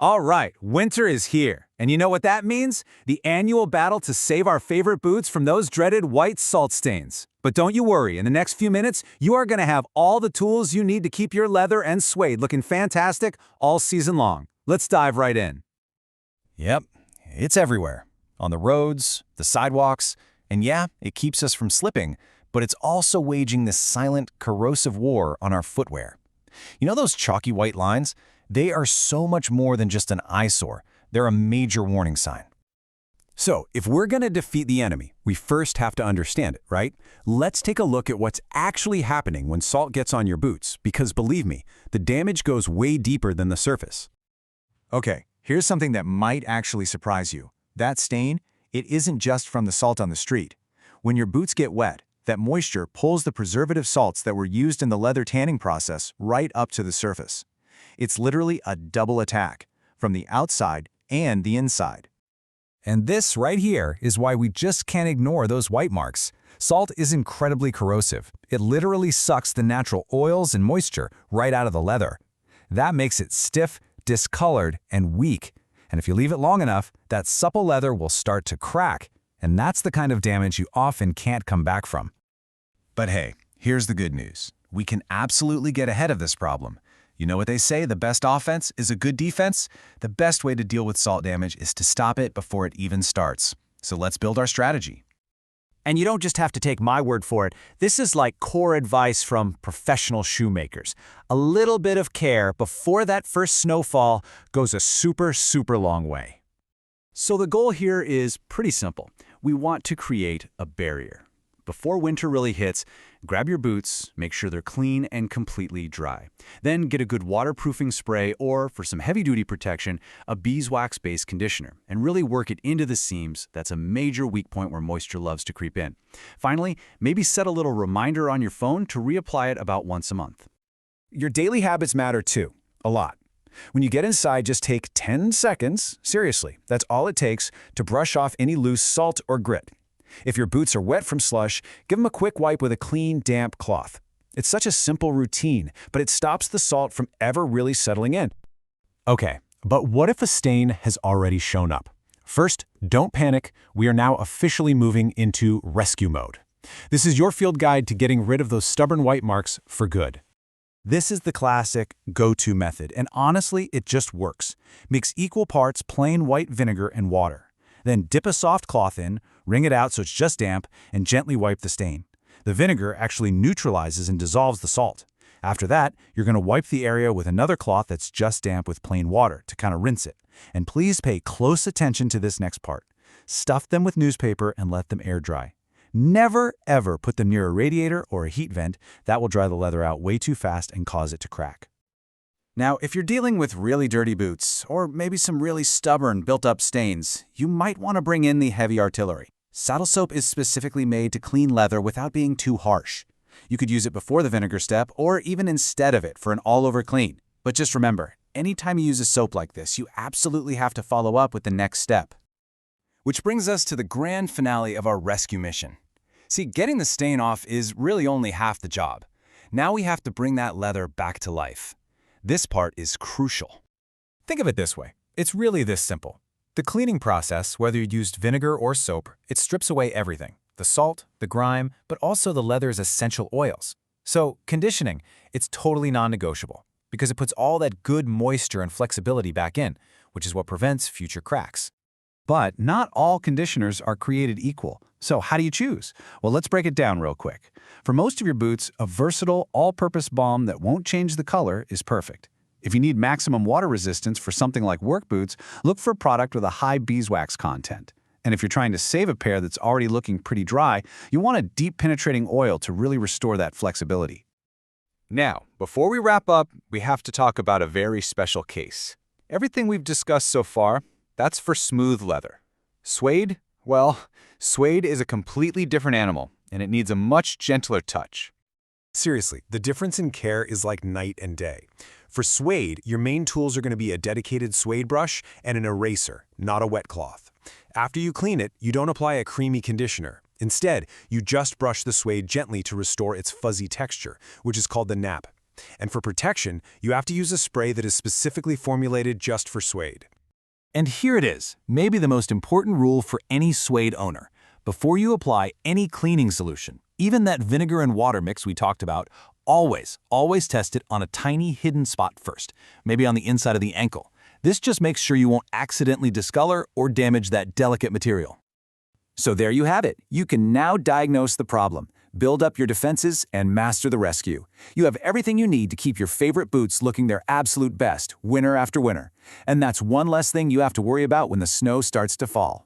All right, winter is here. And you know what that means? The annual battle to save our favorite boots from those dreaded white salt stains. But don't you worry, in the next few minutes, you are going to have all the tools you need to keep your leather and suede looking fantastic all season long. Let's dive right in. Yep, it's everywhere. On the roads, the sidewalks, and yeah, it keeps us from slipping, but it's also waging this silent, corrosive war on our footwear. You know those chalky white lines? They are so much more than just an eyesore. They're a major warning sign. So, if we're going to defeat the enemy, we first have to understand it, right? Let's take a look at what's actually happening when salt gets on your boots, because believe me, the damage goes way deeper than the surface. Okay, here's something that might actually surprise you. That stain, it isn't just from the salt on the street. When your boots get wet, that moisture pulls the preservative salts that were used in the leather tanning process right up to the surface. It's literally a double attack, from the outside and the inside. And this right here is why we just can't ignore those white marks. Salt is incredibly corrosive. It literally sucks the natural oils and moisture right out of the leather. That makes it stiff, discolored, and weak. And if you leave it long enough, that supple leather will start to crack. And that's the kind of damage you often can't come back from. But hey, here's the good news. We can absolutely get ahead of this problem. You know what they say, the best offense is a good defense? The best way to deal with salt damage is to stop it before it even starts. So let's build our strategy. And you don't just have to take my word for it. This is like core advice from professional shoemakers. A little bit of care before that first snowfall goes a super long way. So the goal here is pretty simple. We want to create a barrier. Before winter really hits, grab your boots, make sure they're clean and completely dry. Then get a good waterproofing spray or, for some heavy-duty protection, a beeswax-based conditioner, and really work it into the seams. That's a major weak point where moisture loves to creep in. Finally, maybe set a little reminder on your phone to reapply it about once a month. Your daily habits matter too, a lot. When you get inside, just take 10 seconds, seriously, that's all it takes, to brush off any loose salt or grit. If your boots are wet from slush, give them a quick wipe with a clean, damp cloth. It's such a simple routine, but it stops the salt from ever really settling in. Okay, but what if a stain has already shown up? First, don't panic. We are now officially moving into rescue mode. This is your field guide to getting rid of those stubborn white marks for good. This is the classic go-to method, and honestly, it just works. Mix equal parts plain white vinegar and water. Then dip a soft cloth in, wring it out so it's just damp, and gently wipe the stain. The vinegar actually neutralizes and dissolves the salt. After that, you're going to wipe the area with another cloth that's just damp with plain water to kind of rinse it. And please pay close attention to this next part. Stuff them with newspaper and let them air dry. Never, ever put them near a radiator or a heat vent. That will dry the leather out way too fast and cause it to crack. Now, if you're dealing with really dirty boots, or maybe some really stubborn built-up stains, you might want to bring in the heavy artillery. Saddle soap is specifically made to clean leather without being too harsh. You could use it before the vinegar step, or even instead of it for an all-over clean. But just remember, anytime you use a soap like this, you absolutely have to follow up with the next step. Which brings us to the grand finale of our rescue mission. See, getting the stain off is really only half the job. Now we have to bring that leather back to life. This part is crucial. Think of it this way. It's really this simple. The cleaning process, whether you used vinegar or soap, it strips away everything. The salt, the grime, but also the leather's essential oils. So, conditioning, it's totally non-negotiable because it puts all that good moisture and flexibility back in, which is what prevents future cracks. But not all conditioners are created equal. So how do you choose? Well, let's break it down real quick. For most of your boots, a versatile, all-purpose balm that won't change the color is perfect. If you need maximum water resistance for something like work boots, look for a product with a high beeswax content. And if you're trying to save a pair that's already looking pretty dry, you want a deep penetrating oil to really restore that flexibility. Now, before we wrap up, we have to talk about a very special case. Everything we've discussed so far, that's for smooth leather. Suede? Well, suede is a completely different animal, and it needs a much gentler touch. Seriously, the difference in care is like night and day. For suede, your main tools are going to be a dedicated suede brush and an eraser, not a wet cloth. After you clean it, you don't apply a creamy conditioner. Instead, you just brush the suede gently to restore its fuzzy texture, which is called the nap. And for protection, you have to use a spray that is specifically formulated just for suede. And here it is, maybe the most important rule for any suede owner. Before you apply any cleaning solution, even that vinegar and water mix we talked about, always test it on a tiny hidden spot first, maybe on the inside of the ankle. This just makes sure you won't accidentally discolor or damage that delicate material. So there you have it. You can now diagnose the problem, build up your defenses, and master the rescue. You have everything you need to keep your favorite boots looking their absolute best, winter after winter. And that's one less thing you have to worry about when the snow starts to fall.